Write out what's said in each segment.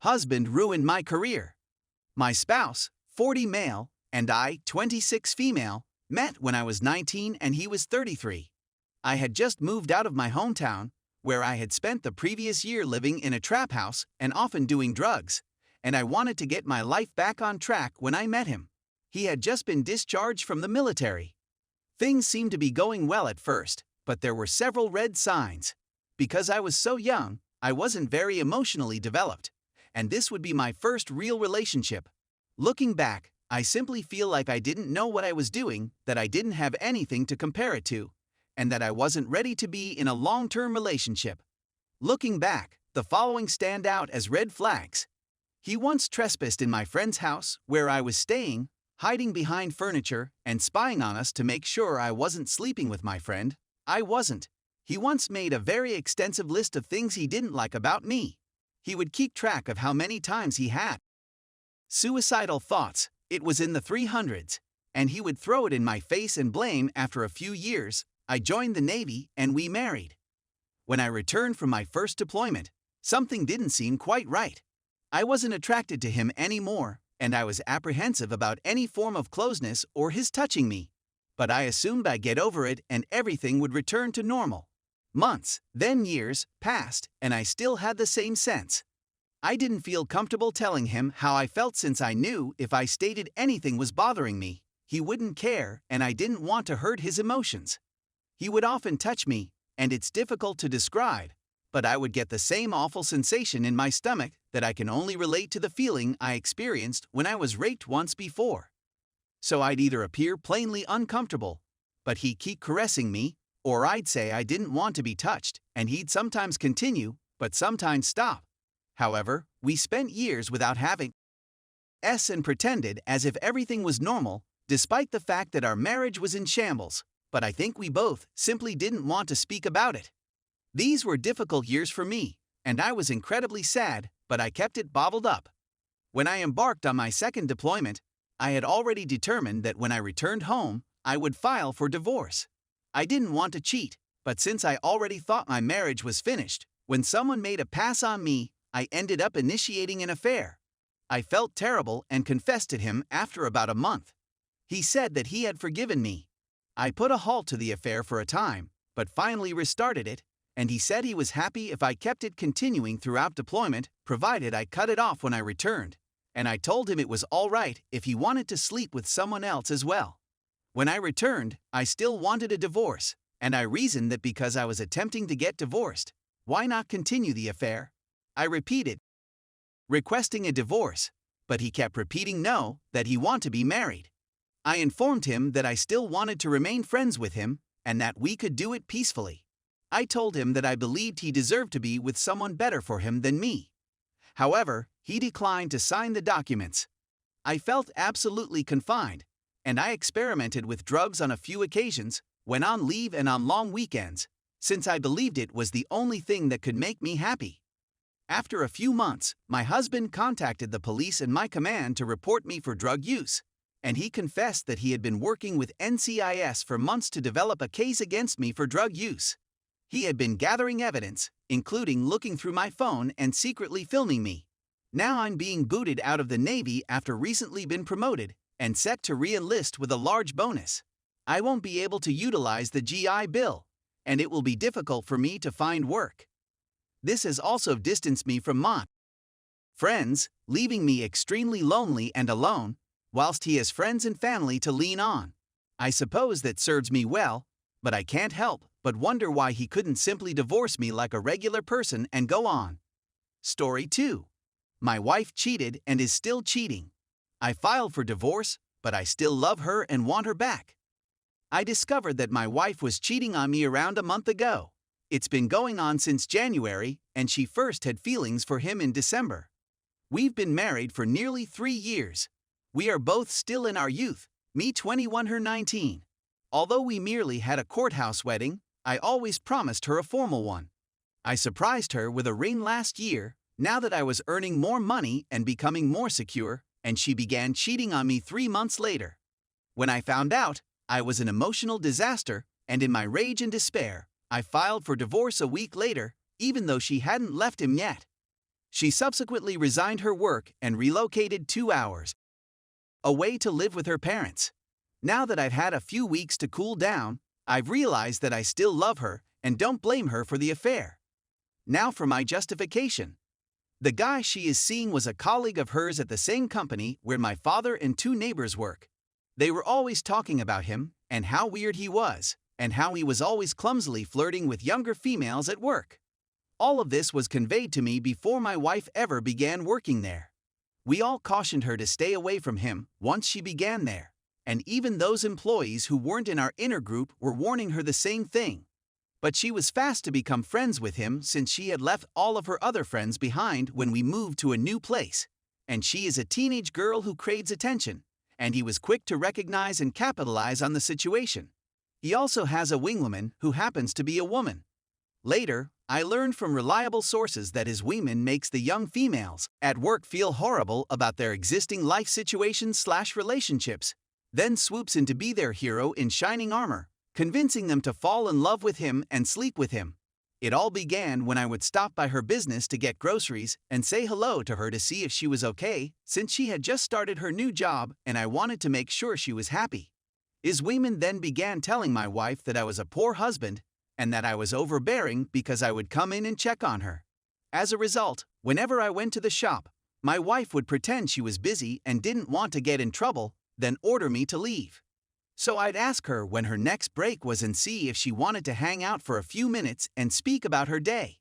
Husband ruined my career. My spouse, 40 male, and I, 26 female, met when I was 19 and he was 33. I had just moved out of my hometown, where I had spent the previous year living in a trap house and often doing drugs, and I wanted to get my life back on track when I met him. He had just been discharged from the military. Things seemed to be going well at first, but there were several red signs. Because I was so young, I wasn't very emotionally developed, and this would be my first real relationship. Looking back, I simply feel like I didn't know what I was doing, that I didn't have anything to compare it to, and that I wasn't ready to be in a long-term relationship. Looking back, the following stand out as red flags. He once trespassed in my friend's house, where I was staying, hiding behind furniture and spying on us to make sure I wasn't sleeping with my friend. I wasn't. He once made a very extensive list of things he didn't like about me. He would keep track of how many times he had suicidal thoughts. It was in the 300s, and he would throw it in my face and blame. After a few years, I joined the Navy and we married. When I returned from my first deployment, something didn't seem quite right. I wasn't attracted to him anymore, and I was apprehensive about any form of closeness or his touching me. But I assumed I'd get over it and everything would return to normal. Months, then years, passed, and I still had the same sense. I didn't feel comfortable telling him how I felt since I knew if I stated anything was bothering me, he wouldn't care, and I didn't want to hurt his emotions. He would often touch me, and it's difficult to describe, but I would get the same awful sensation in my stomach that I can only relate to the feeling I experienced when I was raped once before. So I'd either appear plainly uncomfortable, but he'd keep caressing me, or I'd say I didn't want to be touched, and he'd sometimes continue, but sometimes stop. However, we spent years without having sex and pretended as if everything was normal, despite the fact that our marriage was in shambles, but I think we both simply didn't want to speak about it. These were difficult years for me, and I was incredibly sad, but I kept it bottled up. When I embarked on my second deployment, I had already determined that when I returned home, I would file for divorce. I didn't want to cheat, but since I already thought my marriage was finished, when someone made a pass on me, I ended up initiating an affair. I felt terrible and confessed to him after about a month. He said that he had forgiven me. I put a halt to the affair for a time, but finally restarted it, and he said he was happy if I kept it continuing throughout deployment, provided I cut it off when I returned, and I told him it was all right if he wanted to sleep with someone else as well. When I returned, I still wanted a divorce, and I reasoned that because I was attempting to get divorced, why not continue the affair? I repeated requesting a divorce, but he kept repeating no, that he wanted to be married. I informed him that I still wanted to remain friends with him, and that we could do it peacefully. I told him that I believed he deserved to be with someone better for him than me. However, he declined to sign the documents. I felt absolutely confined, and I experimented with drugs on a few occasions, went on leave and on long weekends, since I believed it was the only thing that could make me happy. After a few months, my husband contacted the police and my command to report me for drug use, and he confessed that he had been working with NCIS for months to develop a case against me for drug use. He had been gathering evidence, including looking through my phone and secretly filming me. Now I'm being booted out of the Navy after recently been promoted, and set to re-enlist with a large bonus. I won't be able to utilize the GI Bill, and it will be difficult for me to find work. This has also distanced me from my friends, leaving me extremely lonely and alone, whilst he has friends and family to lean on. I suppose that serves me well, but I can't help but wonder why he couldn't simply divorce me like a regular person and go on. Story 2. My wife cheated and is still cheating. I filed for divorce, but I still love her and want her back. I discovered that my wife was cheating on me around a month ago. It's been going on since January, and she first had feelings for him in December. We've been married for nearly 3 years. We are both still in our youth, me 21, her 19. Although we merely had a courthouse wedding, I always promised her a formal one. I surprised her with a ring last year, now that I was earning more money and becoming more secure, and she began cheating on me 3 months later. When I found out, I was an emotional disaster, and in my rage and despair, I filed for divorce a week later, even though she hadn't left him yet. She subsequently resigned her work and relocated 2 hours away to live with her parents. Now that I've had a few weeks to cool down, I've realized that I still love her and don't blame her for the affair. Now for my justification. The guy she is seeing was a colleague of hers at the same company where my father and 2 neighbors work. They were always talking about him and how weird he was, and how he was always clumsily flirting with younger females at work. All of this was conveyed to me before my wife ever began working there. We all cautioned her to stay away from him once she began there, and even those employees who weren't in our inner group were warning her the same thing. But she was fast to become friends with him since she had left all of her other friends behind when we moved to a new place, and she is a teenage girl who craves attention, and he was quick to recognize and capitalize on the situation. He also has a wingwoman who happens to be a woman. Later, I learned from reliable sources that his wingman makes the young females at work feel horrible about their existing life situations/relationships, then swoops in to be their hero in shining armor, convincing them to fall in love with him and sleep with him. It all began when I would stop by her business to get groceries and say hello to her to see if she was okay, since she had just started her new job and I wanted to make sure she was happy. His wingman then began telling my wife that I was a poor husband and that I was overbearing because I would come in and check on her. As a result, whenever I went to the shop, my wife would pretend she was busy and didn't want to get in trouble, then order me to leave. So I'd ask her when her next break was and see if she wanted to hang out for a few minutes and speak about her day.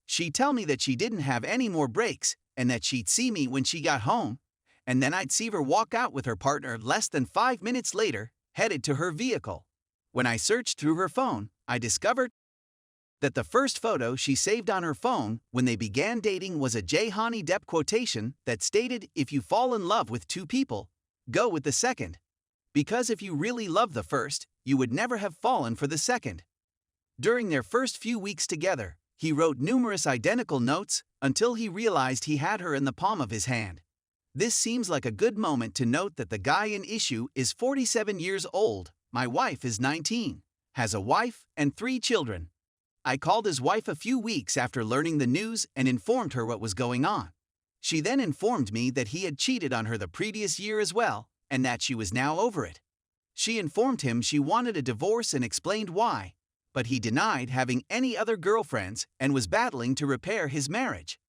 She'd tell me that she didn't have any more breaks and that she'd see me when she got home, and then I'd see her walk out with her partner less than 5 minutes later, headed to her vehicle. When I searched through her phone, I discovered that the first photo she saved on her phone when they began dating was a Johnny Depp quotation that stated, "If you fall in love with 2 people, go with the second. Because if you really loved the first, you would never have fallen for the second." During their first few weeks together, he wrote numerous identical notes until he realized he had her in the palm of his hand. This seems like a good moment to note that the guy in issue is 47 years old, my wife is 19, has a wife and 3 children. I called his wife a few weeks after learning the news and informed her what was going on. She then informed me that he had cheated on her the previous year as well, and that she was now over it. She informed him she wanted a divorce and explained why, but he denied having any other girlfriends and was battling to repair his marriage.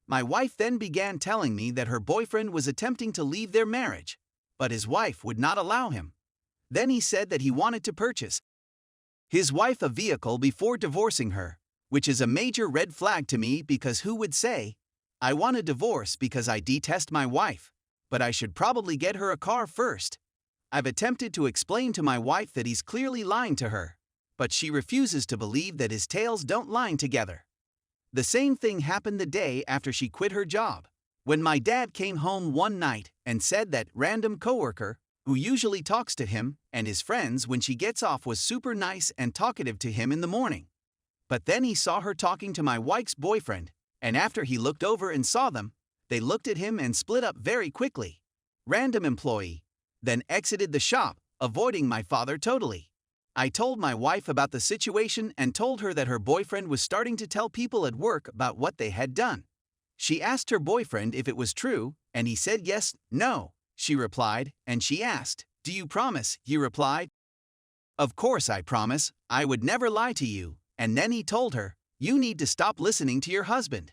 My wife then began telling me that her boyfriend was attempting to leave their marriage, but his wife would not allow him. Then he said that he wanted to purchase his wife a vehicle before divorcing her, which is a major red flag to me because who would say, "I want a divorce because I detest my wife, but I should probably get her a car first." I've attempted to explain to my wife that he's clearly lying to her, but she refuses to believe that his tales don't line together. The same thing happened the day after she quit her job, when my dad came home one night and said that random coworker, who usually talks to him and his friends when she gets off, was super nice and talkative to him in the morning. But then he saw her talking to my wife's boyfriend, and after he looked over and saw them, they looked at him and split up very quickly. Random employee then exited the shop, avoiding my father totally. I told my wife about the situation and told her that her boyfriend was starting to tell people at work about what they had done. She asked her boyfriend if it was true, and he said yes, no, she replied, and she asked, "Do you promise?" He replied, "Of course I promise, I would never lie to you," and then he told her, "You need to stop listening to your husband.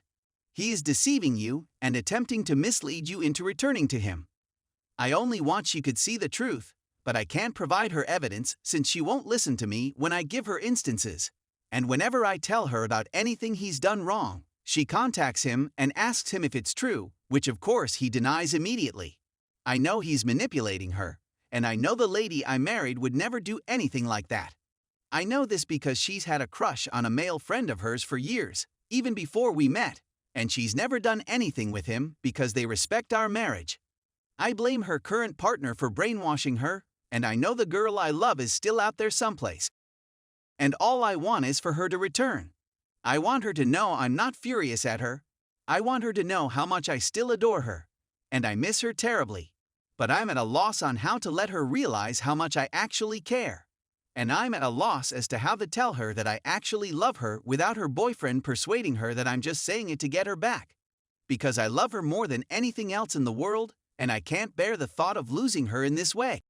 He is deceiving you and attempting to mislead you into returning to him. I only want she could see the truth, but I can't provide her evidence since she won't listen to me when I give her instances. And whenever I tell her about anything he's done wrong, she contacts him and asks him if it's true, which of course he denies immediately. I know he's manipulating her, and I know the lady I married would never do anything like that. I know this because she's had a crush on a male friend of hers for years, even before we met, and she's never done anything with him because they respect our marriage. I blame her current partner for brainwashing her, and I know the girl I love is still out there someplace. And all I want is for her to return. I want her to know I'm not furious at her. I want her to know how much I still adore her, and I miss her terribly. But I'm at a loss on how to let her realize how much I actually care. And I'm at a loss as to how to tell her that I actually love her without her boyfriend persuading her that I'm just saying it to get her back. because I love her more than anything else in the world, and I can't bear the thought of losing her in this way.